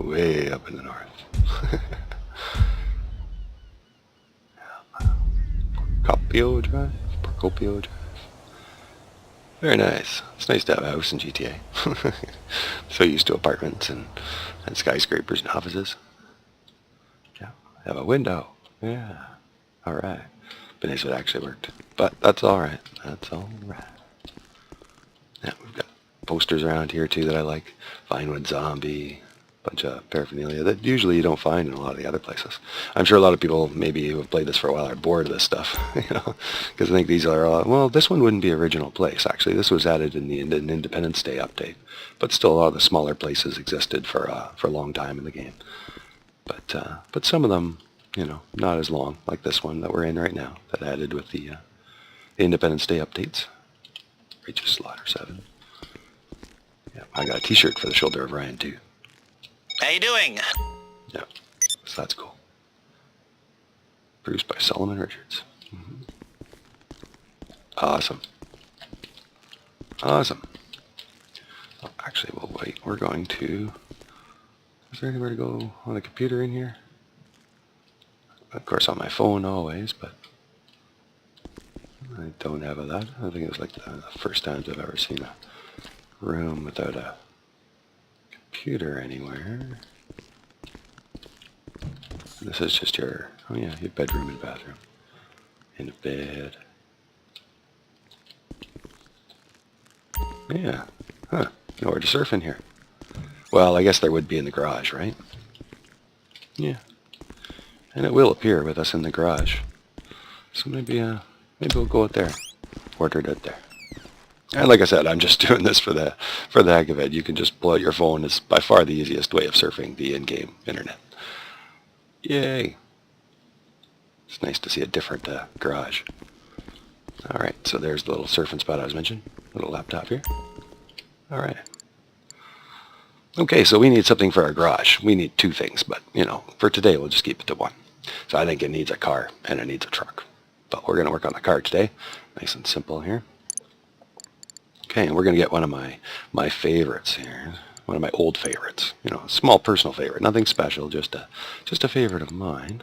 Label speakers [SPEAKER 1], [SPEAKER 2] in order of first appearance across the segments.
[SPEAKER 1] way up in the north. Procopio Drive? Procopio Drive. Very nice. It's nice to have a house in GTA. So used to apartments and skyscrapers and offices. Yeah, have a window. Yeah. Alright. But nice if it actually worked. But that's alright. That's alright. Yeah, we've got posters around here too that I like. Vinewood Zombie. Bunch of paraphernalia that usually you don't find in a lot of the other places. I'm sure a lot of people maybe who have played this for a while are bored of this stuff, because I think these are well, this one wouldn't be original place actually. This was added in the Independence Day update, but still a lot of the smaller places existed for a long time in the game. But some of them, not as long, like this one that we're in right now, that added with the Independence Day updates. Righteous Slaughter 7. Yeah, I got a T-shirt for the Shoulder of Ryan too.
[SPEAKER 2] How you doing?
[SPEAKER 1] Yeah, so that's cool. Produced by Solomon Richards. Mm-hmm. Awesome. Awesome. Oh, actually, we'll wait. We're going to... Is there anywhere to go on the computer in here? Of course, on my phone always, but... I don't have that. I think it was like the first times I've ever seen a room without a computer anywhere. This is just your, your bedroom and bathroom. And a bed. Yeah. Huh. Nowhere to surf in here. Well, I guess there would be in the garage, right? Yeah. And it will appear with us in the garage. So maybe we'll go out there. Order it out there. And like I said, I'm just doing this for the heck of it. You can just pull out your phone. It's by far the easiest way of surfing the in-game internet. Yay. It's nice to see a different garage. Alright, so there's the little surfing spot I was mentioning. Little laptop here. Alright. Okay, so we need something for our garage. We need two things, but, for today we'll just keep it to one. So I think it needs a car and it needs a truck. But we're going to work on the car today. Nice and simple here. Okay, and we're going to get one of my favorites here. One of my old favorites. A small personal favorite. Nothing special, just a favorite of mine.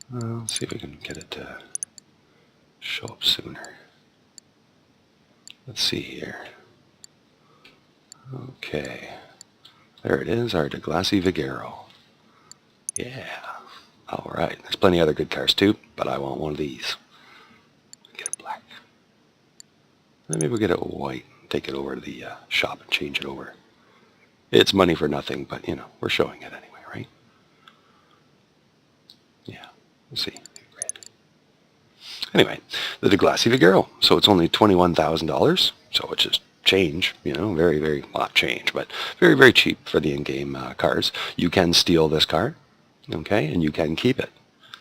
[SPEAKER 1] Let's see if we can get it to show up sooner. Let's see here. Okay. There it is, our Declasse Vigero. Yeah. Alright, there's plenty of other good cars too, but I want one of these. Get it black. Maybe we'll get it white, take it over to the shop and change it over. It's money for nothing, but, we're showing it anyway, right? Yeah, we'll see. Anyway, the Declasse Vigero. So it's only $21,000, so which is change, very, very, not change, but very, very cheap for the in-game cars. You can steal this car, okay, and you can keep it.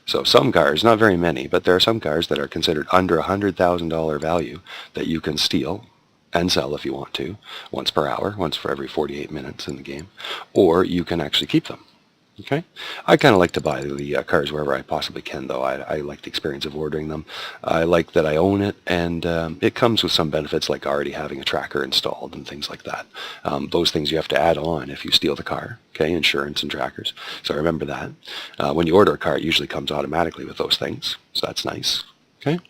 [SPEAKER 1] So some cars, not very many, but there are some cars that are considered under $100,000 value that you can steal and sell if you want to, once per hour, once for every 48 minutes in the game, or you can actually keep them. Okay, I kind of like to buy the cars wherever I possibly can, though. I like the experience of ordering them. I like that I own it, and it comes with some benefits like already having a tracker installed and things like that. Those things you have to add on if you steal the car, okay, insurance and trackers. So remember that. When you order a car, it usually comes automatically with those things, so that's nice. Okay,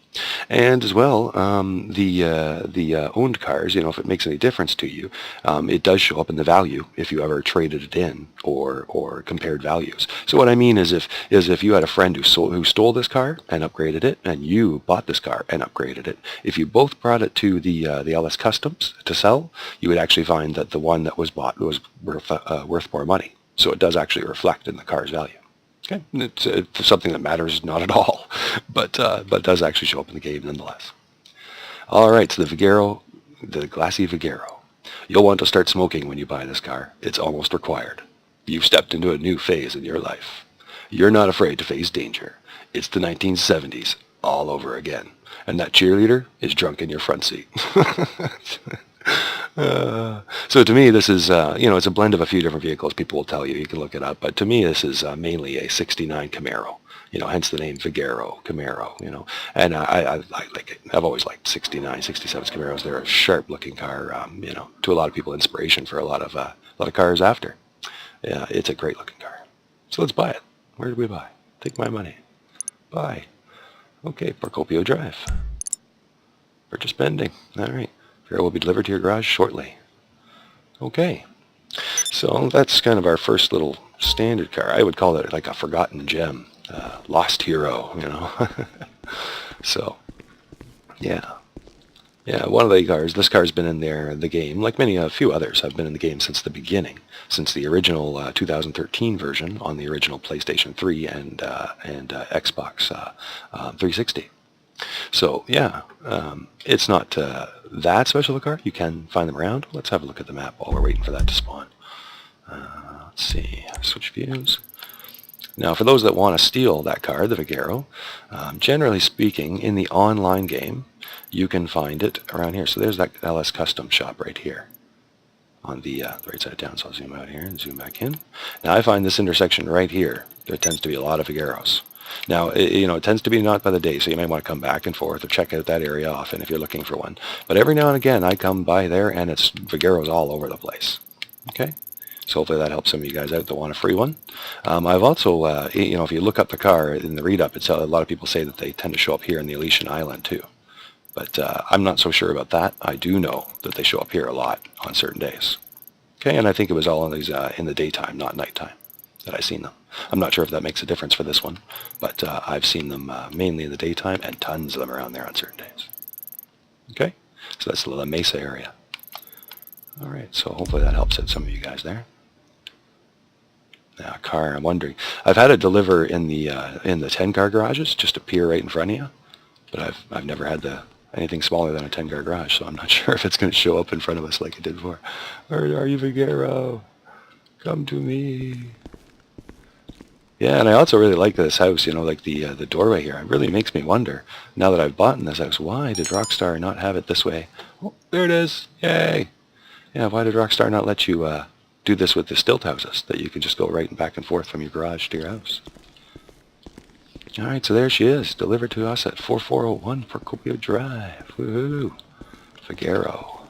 [SPEAKER 1] and as well, the owned cars, if it makes any difference to you, it does show up in the value if you ever traded it in or compared values. So what I mean is if you had a friend who stole this car and upgraded it, and you bought this car and upgraded it, if you both brought it to the LS Customs to sell, you would actually find that the one that was bought was worth more money. So it does actually reflect in the car's value. Okay, it's something that matters not at all, but does actually show up in the game nonetheless. All right, so the Declasse Vigero. You'll want to start smoking when you buy this car. It's almost required. You've stepped into a new phase in your life. You're not afraid to face danger. It's the 1970s all over again, and that cheerleader is drunk in your front seat. So to me, this is, it's a blend of a few different vehicles. People will tell you. You can look it up. But to me, this is mainly a 69 Camaro. Hence the name Vigero, Camaro, And I like it. I've always liked 69, 67 Camaros. They're a sharp-looking car, to a lot of people, inspiration for a lot of cars after. Yeah, it's a great looking car. So let's buy it. Where do we buy? Take my money. Buy. Okay, Procopio Drive. Purchase pending. All right. Vigero will be delivered to your garage shortly. Okay. So that's kind of our first little standard car. I would call it like a forgotten gem. Lost hero, you know. So, yeah. Yeah, one of the cars, this car's been in the game, like a few others have been in the game since the beginning, since the original 2013 version on the original PlayStation 3 and Xbox 360. So, yeah, it's not that special a car. You can find them around. Let's have a look at the map while we're waiting for that to spawn. Let's see, switch views. Now, for those that want to steal that car, the Vigero, generally speaking, in the online game, you can find it around here. So there's that LS Custom shop right here on the right side of town. So I'll zoom out here and zoom back in. Now, I find this intersection right here, there tends to be a lot of Vigeros. Now, it tends to be not by the day, so you may want to come back and forth or check out that area often if you're looking for one. But every now and again, I come by there, and it's Vigeros all over the place. Okay? So hopefully that helps some of you guys out that want a free one. I've also, if you look up the car in the read-up, a lot of people say that they tend to show up here in the Elysian Island too. But I'm not so sure about that. I do know that they show up here a lot on certain days. Okay, and I think it was all in these in the daytime, not nighttime, that I've seen them. I'm not sure if that makes a difference for this one, but I've seen them mainly in the daytime and tons of them around there on certain days. Okay, so that's the La Mesa area. All right, so hopefully that helps out some of you guys there. Now, car, I'm wondering. I've had it deliver in the 10-car garages, just appear right in front of you, but I've never had anything smaller than a 10-car garage, so I'm not sure if it's going to show up in front of us like it did before. Where are you, Vigero? Come to me. Yeah, and I also really like this house, like the doorway here. It really makes me wonder, now that I've bought in this house, why did Rockstar not have it this way? Oh, there it is. Yay. Yeah, why did Rockstar not let you do this with the stilt houses, that you can just go right and back and forth from your garage to your house? All right, so there she is, delivered to us at 4401 Procopio Drive. Woohoo! Vigero.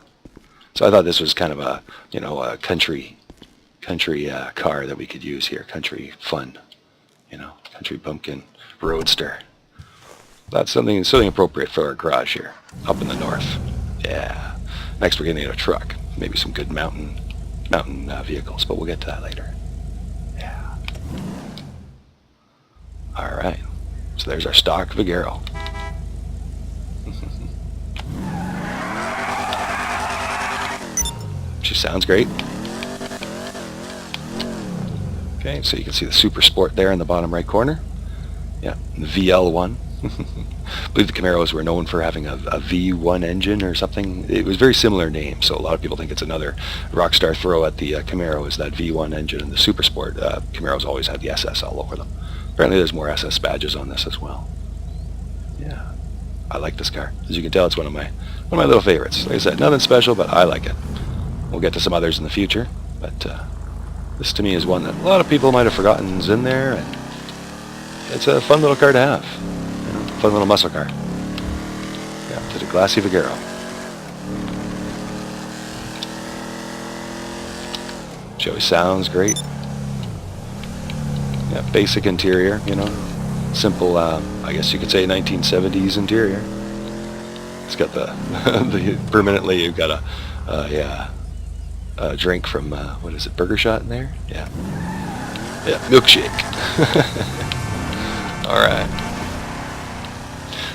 [SPEAKER 1] So I thought this was kind of a country car that we could use here, country fun, country bumpkin roadster. That's something appropriate for our garage here, up in the north. Yeah. Next we're going to need a truck, maybe some good mountain vehicles, but we'll get to that later. Yeah. All right. So there's our stock Vigero. She sounds great. Okay, so you can see the Super Sport there in the bottom right corner. Yeah, the VL1. I believe the Camaros were known for having a V1 engine or something. It was a very similar name, so a lot of people think it's another Rockstar throw at the Camaro is that V1 engine. And the Super Sport Camaros always had the SS all over them. Apparently there's more SS badges on this as well. Yeah, I like this car. As you can tell, it's one of my little favorites. Like I said, nothing special, but I like it. We'll get to some others in the future, but this to me is one that a lot of people might have forgotten is in there, and it's a fun little car to have. Fun little muscle car. Yeah, the Declasse Vigero. She always sounds great. Yeah, basic interior, simple, I guess you could say 1970s interior. It's got permanently you've got a drink from, what is it, Burger Shot in there? Yeah. Yeah, milkshake. All right.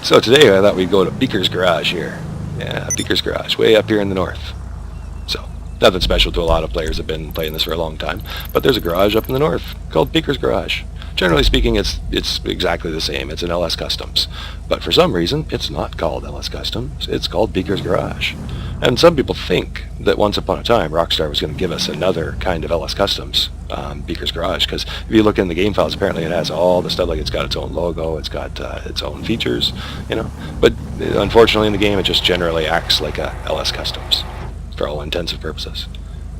[SPEAKER 1] So today I thought we'd go to Beeker's garage here. Yeah, Beeker's garage, way up here in the north. So, nothing special to a lot of players that have been playing this for a long time, but there's a garage up in the north called Beeker's Garage. Generally speaking, it's exactly the same. It's an LS Customs. But for some reason, it's not called LS Customs. It's called Beeker's Garage. And some people think that once upon a time, Rockstar was going to give us another kind of LS Customs, Beeker's Garage, because if you look in the game files, apparently it has all the stuff, like it's got its own logo, it's got its own features, But unfortunately in the game, it just generally acts like a LS Customs for all intents and purposes.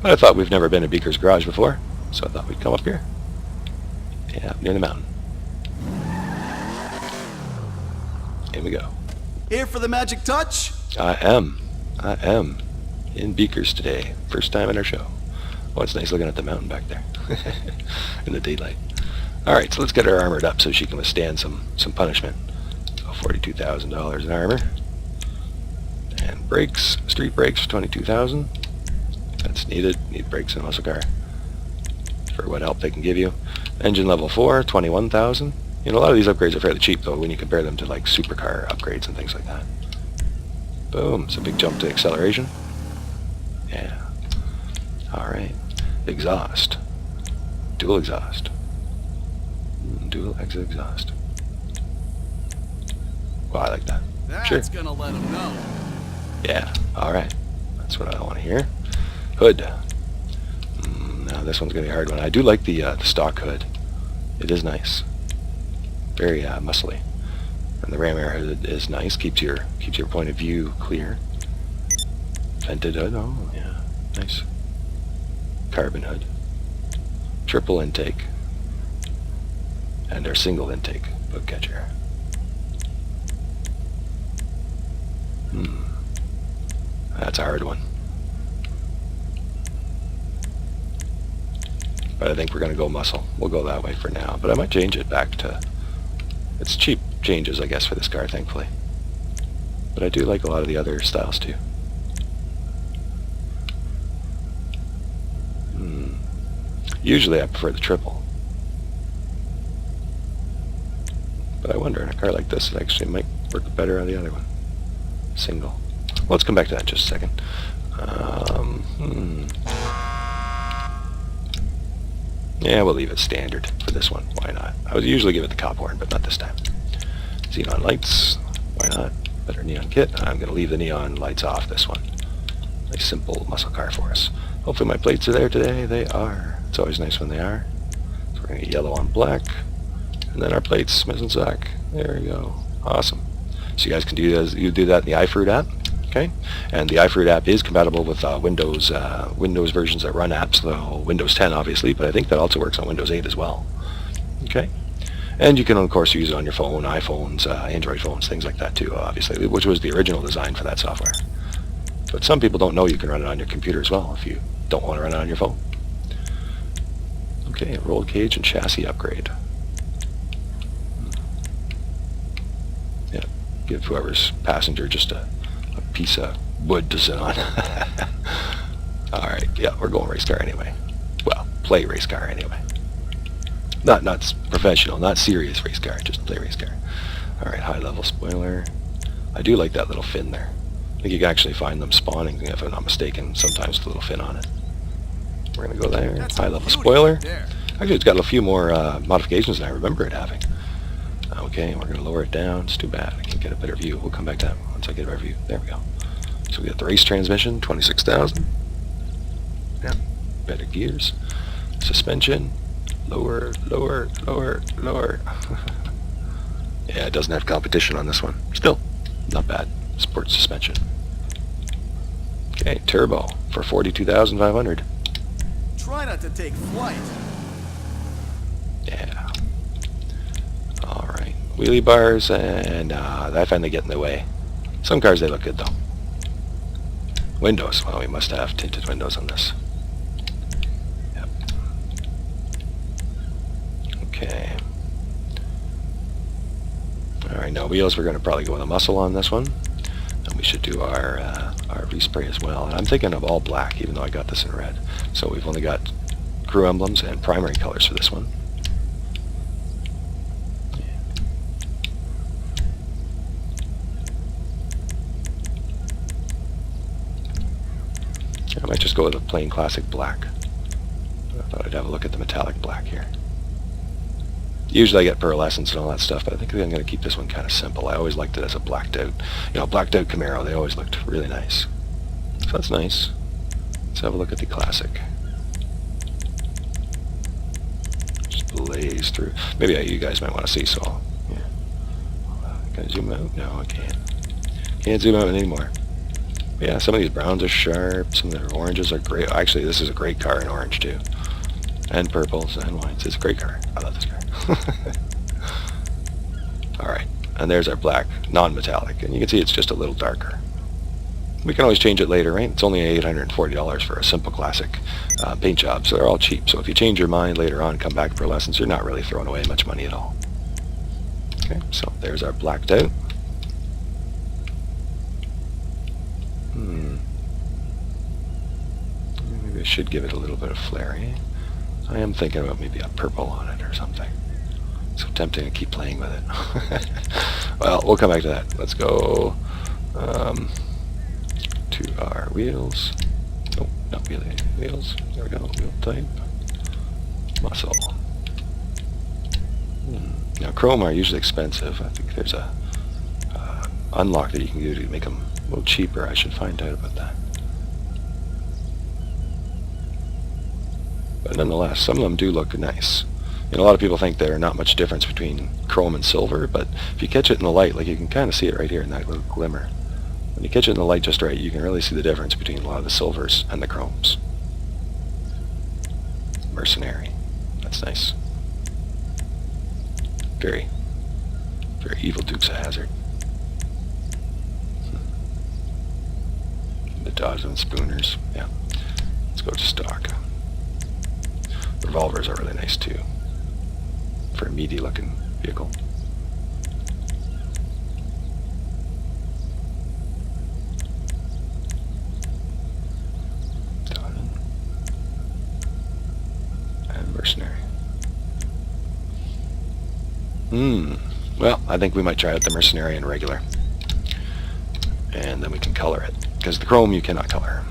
[SPEAKER 1] But I thought we've never been to Beeker's Garage before, so I thought we'd come up here. Yeah, near the mountain. Here we go.
[SPEAKER 3] Here for the magic touch?
[SPEAKER 1] I am in Beeker's today. First time in our show. Oh, it's nice looking at the mountain back there in the daylight. Alright, so let's get her armored up so she can withstand some punishment. So $42,000 in armor. And brakes, street brakes for $22,000. That's needed. Need brakes in a muscle car for what help they can give you. Engine level 4, $21,000. You know, a lot of these upgrades are fairly cheap though when you compare them to like supercar upgrades and things like that. Boom, it's a big jump to acceleration. Yeah. Alright. Exhaust. Dual exhaust. Dual exit exhaust. Well, I like that.
[SPEAKER 3] That's gonna let them know.
[SPEAKER 1] Yeah, alright. That's what I want to hear. Hood. Now this one's going to be a hard one. I do like the stock hood. It is nice. Very muscly. And the ram air hood is nice. Keeps your point of view clear. Vented hood. Oh, yeah. Nice. Carbon hood. Triple intake. And our single intake book catcher. That's a hard one. But I think we're going to go muscle. We'll go that way for now. But I might change it back to... It's cheap changes, I guess, for this car, thankfully. But I do like a lot of the other styles, too. Usually I prefer the triple. But I wonder, in a car like this, it actually might work better on the other one. Single. Well, let's come back to that in just a second. Yeah, we'll leave it standard for this one. Why not? I would usually give it the cop horn, but not this time. Xenon lights. Why not? Better neon kit. I'm going to leave the neon lights off this one. Nice simple muscle car for us. Hopefully my plates are there today. They are. It's always nice when they are. So we're going to get yellow on black. And then our plates, missing sack. There we go. Awesome. So you guys can do that. You do that in the iFruit app. Okay, and the iFruit app is compatible with Windows versions that run apps, though Windows 10 obviously, but I think that also works on Windows 8 as well. Okay, and you can of course use it on your phone, iPhones, Android phones, things like that too, obviously, which was the original design for that software. But some people don't know you can run it on your computer as well if you don't want to run it on your phone. Okay, roll cage and chassis upgrade. Yeah, give whoever's passenger just a piece of wood to sit on. Alright, yeah, we're going race car anyway. Well, play race car anyway. Not professional, not serious race car, just play race car. Alright, high level spoiler. I do like that little fin there. I think you can actually find them spawning, if I'm not mistaken, sometimes with a little fin on it. We're going to go there.
[SPEAKER 3] That's
[SPEAKER 1] high level spoiler.
[SPEAKER 3] there.
[SPEAKER 1] Actually, it's got a few more modifications than I remember it having. Okay, we're going to lower it down. It's too bad. I can't get a better view. We'll come back to that once I get a better view. There we go. So we got the race transmission, 26,000. Yeah, better gears. Suspension, lower, lower, lower, lower. Yeah, it doesn't have competition on this one. Still, not bad. Sport suspension. Okay, turbo for 42,500.
[SPEAKER 3] Try not to take flight.
[SPEAKER 1] Yeah. Alright. Wheelie bars, and I find they get in the way. Some cars, they look good, though. Windows. Well, we must have tinted windows on this. Yep. Okay. Alright, now wheels, we're going to probably go with a muscle on this one. And we should do our respray as well. And I'm thinking of all black, even though I got this in red. So we've only got crew emblems and primary colors for this one. I might just go with a plain classic black. I thought I'd have a look at the metallic black here. Usually I get pearlescence and all that stuff, but I think I'm going to keep this one kind of simple. I always liked it as a blacked out, blacked out Camaro. They always looked really nice. So that's nice. Let's have a look at the classic. Just blaze through. Maybe you guys might want to see, so yeah. Can I zoom out? No, I can't. Can't zoom out anymore. But yeah, some of these browns are sharp. Some of the oranges are great. Actually, this is a great car in orange too. And purples and whites. It's a great car. I love this car. Alright, and there's our black non-metallic, and you can see it's just a little darker. We can always change it later, right? It's only $840 for a simple classic paint job, so they're all cheap. So if you change your mind later on, come back for lessons, you're not really throwing away much money at all. Okay, so there's our blacked out. Maybe I should give it a little bit of flair, eh? I am thinking about maybe a purple on it or something. So tempting to keep playing with it. Well, we'll come back to that. Let's go to our wheels. Oh, not wheelie. Wheels. There we go. Wheel type. Muscle. Now, chrome are usually expensive. I think there's a unlock that you can do to make them a little cheaper. I should find out about that. But nonetheless, some of them do look nice. You know, a lot of people think there's not much difference between chrome and silver, but if you catch it in the light, like you can kind of see it right here in that little glimmer. When you catch it in the light just right, you can really see the difference between a lot of the silvers and the chromes. Mercenary. That's nice. Very, very evil Dukes of Hazzard. The Dodge and Spooners. Yeah. Let's go to stock. Revolvers are really nice too, for a meaty looking vehicle. And mercenary. Well, I think we might try out the mercenary in regular, and then we can color it, because the chrome you cannot color.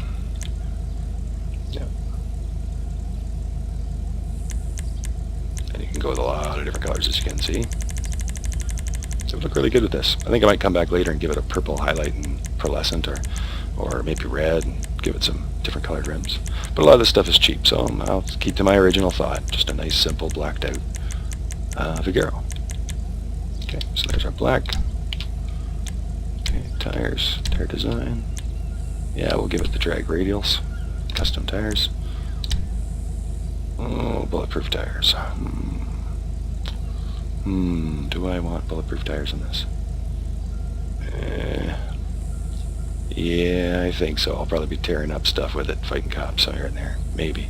[SPEAKER 1] Go with a lot of different colors, as you can see. So we look really good with this. I think I might come back later and give it a purple highlight and pearlescent, or maybe red, and give it some different colored rims. But a lot of this stuff is cheap, so I'll keep to my original thought. Just a nice, simple, blacked out Vigero. Okay, so there's our black. Okay, tires, tire design. Yeah, we'll give it the drag radials. Custom tires. Oh, bulletproof tires. Do I want bulletproof tires on this? Yeah, I think so. I'll probably be tearing up stuff with it, fighting cops here and there. Maybe.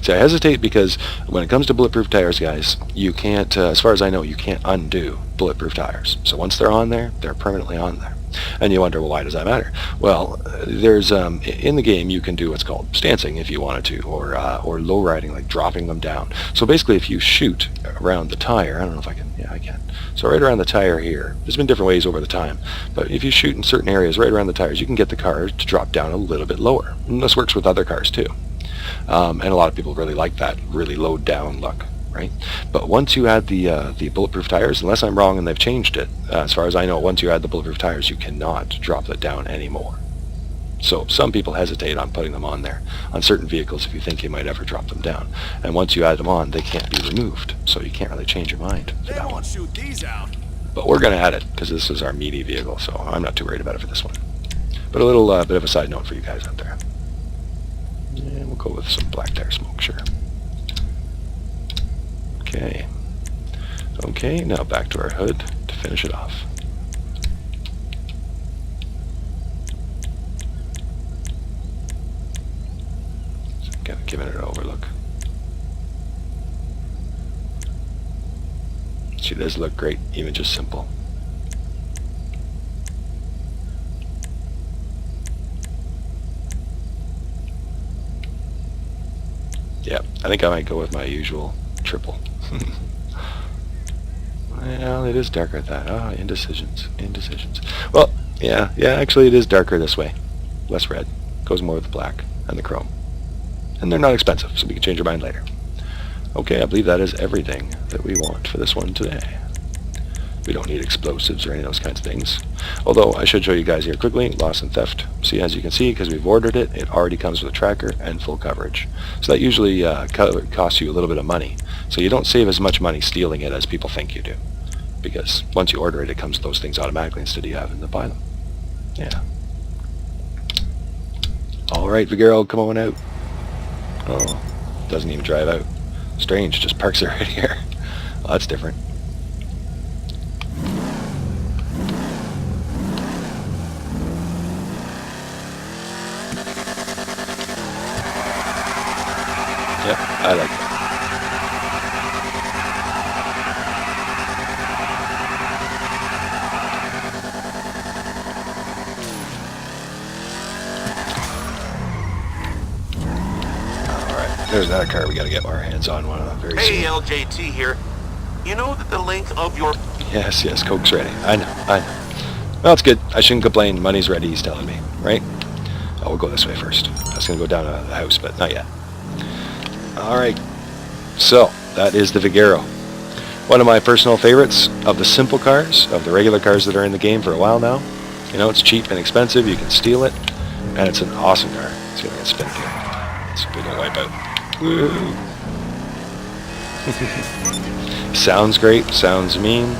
[SPEAKER 1] See, I hesitate because when it comes to bulletproof tires, guys, you can't, as far as I know, you can't undo bulletproof tires. So once they're on there, they're permanently on there. And you wonder, well, why does that matter? Well, there's in the game you can do what's called stancing if you wanted to, or low riding, like dropping them down. So basically, if you shoot around the tire, I don't know if I can. Yeah, I can. So right around the tire here. There's been different ways over the time, but if you shoot in certain areas right around the tires, you can get the car to drop down a little bit lower. And this works with other cars too. And a lot of people really like that really low down look. Right? But once you add the bulletproof tires, unless I'm wrong and they've changed it, as far as I know, once you add the bulletproof tires, you cannot drop that down anymore. So some people hesitate on putting them on there, on certain vehicles, if you think you might ever drop them down. And once you add them on, they can't be removed, so you can't really change your mind.
[SPEAKER 3] They won't shoot these out.
[SPEAKER 1] But we're going to add it, because this is our meaty vehicle, so I'm not too worried about it for this one. But a little bit of a side note for you guys out there. Yeah, we'll go with some black tire smoke, sure. Okay. Okay, now back to our hood to finish it off. So kind of giving it an overlook. She does look great, even just simple. Yep, I think I might go with my usual triple. Well, it is darker at that. Ah, indecisions. Well, yeah, actually it is darker this way. Less red. Goes more with the black and the chrome. And they're not expensive, so we can change our mind later. Okay, I believe that is everything that we want for this one today. We don't need explosives or any of those kinds of things. Although, I should show you guys here quickly, loss and theft. See, as you can see, because we've ordered it, it already comes with a tracker and full coverage. So that usually costs you a little bit of money. So you don't save as much money stealing it as people think you do. Because once you order it, it comes with those things automatically instead of you having to buy them. Yeah. Alright, Vigero, come on out. Oh, doesn't even drive out. Strange, just parks it right here. Well, that's different. Yep, I like that. Alright, there's that car we gotta get our hands on one very soon.
[SPEAKER 4] Hey, LJT here. You know that the length of your...
[SPEAKER 1] Yes, Coke's ready. I know. Well, it's good. I shouldn't complain. Money's ready, he's telling me, right? Oh, we'll go this way first. I was going to go down to the house, but not yet. Alright, so that is the Vigero. One of my personal favorites of the simple cars, of the regular cars that are in the game for a while now. You know, it's cheap and expensive, you can steal it, and it's an awesome car. Let's see if I can spin it here. It's a big old wipeout. Woo! Sounds great, sounds mean.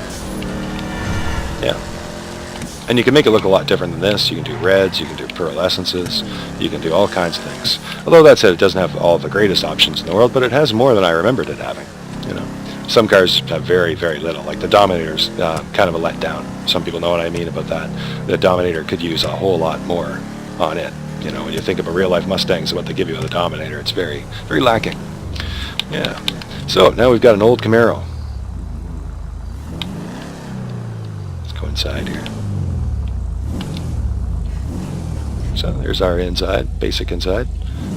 [SPEAKER 1] Yeah. And you can make it look a lot different than this. You can do reds, you can do pearlescences, you can do all kinds of things. Although that said, it doesn't have all the greatest options in the world, but it has more than I remembered it having. You know, some cars have very, very little. Like the Dominator's kind of a letdown. Some people know what I mean about that. The Dominator could use a whole lot more on it. You know, when you think of a real-life Mustang, so what they give you with a Dominator, it's very, very lacking. Yeah. So now we've got an old Camaro. Let's go inside here. So there's our inside, basic inside.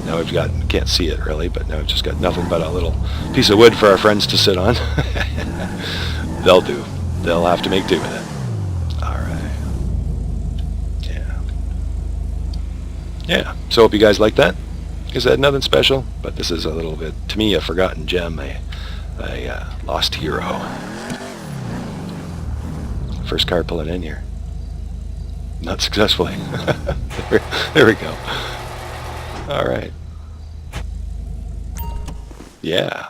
[SPEAKER 1] Now we've got, can't see it really, but now we've just got nothing but a little piece of wood for our friends to sit on. They'll do. They'll have to make do with it. Alright. Yeah. Yeah, so hope you guys like that. Like I said, nothing special, but this is a little bit, to me, a forgotten gem, a lost hero. First car pulling in here. Not successfully. There we go. Alright. Yeah.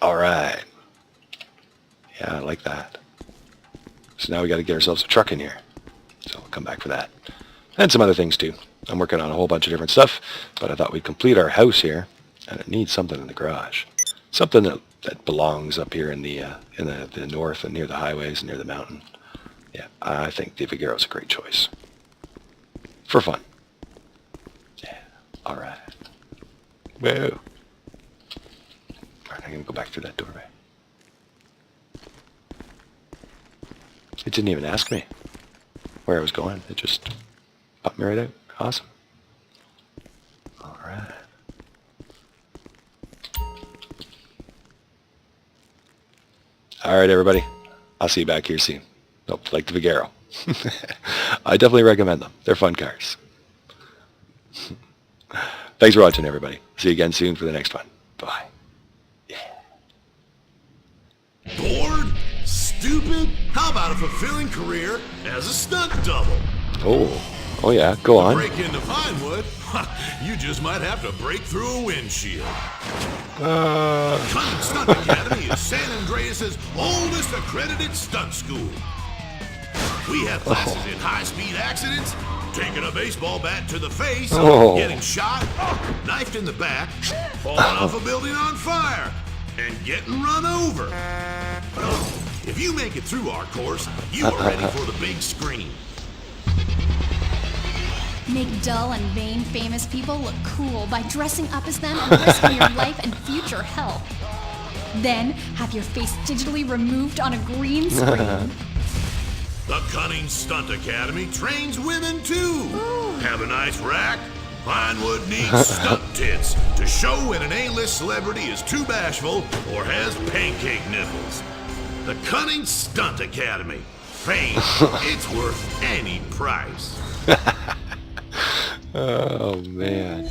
[SPEAKER 1] Alright. Yeah, I like that. So now we got to get ourselves a truck in here. So we'll come back for that. And some other things too. I'm working on a whole bunch of different stuff, but I thought we'd complete our house here, and it needs something in the garage. Something that belongs up here in the north and near the highways and near the mountain. Yeah, I think the Vigero's a great choice. For fun. Yeah, alright. Whoa. Alright, I'm going to go back through that doorway. It didn't even ask me where I was going. It just popped me right out. Awesome. Alright. Alright, everybody. I'll see you back here soon. Nope, like the Vigero. I definitely recommend them. They're fun cars. Thanks for watching, everybody. See you again soon for the next one. Bye. Yeah.
[SPEAKER 3] Bored? Stupid? How about a fulfilling career as a stunt double?
[SPEAKER 1] Oh yeah, go on.
[SPEAKER 3] Break into Vinewood? You just might have to break through a windshield. Cunning Stunt Academy is San Andreas' oldest accredited stunt school. We have classes in high-speed accidents, taking a baseball bat to the face, getting shot, knifed in the back, falling off a building on fire, and getting run over. If you make it through our course, you are ready for the big screen.
[SPEAKER 5] Make dull and vain famous people look cool by dressing up as them and risking your life and future health. Then have your face digitally removed on a green screen.
[SPEAKER 3] The Cunning Stunt Academy trains women too. Have a nice rack? Vinewood needs stunt tits to show when an A-list celebrity is too bashful or has pancake nipples. The Cunning Stunt Academy. Fame, it's worth any price.
[SPEAKER 1] Oh, man.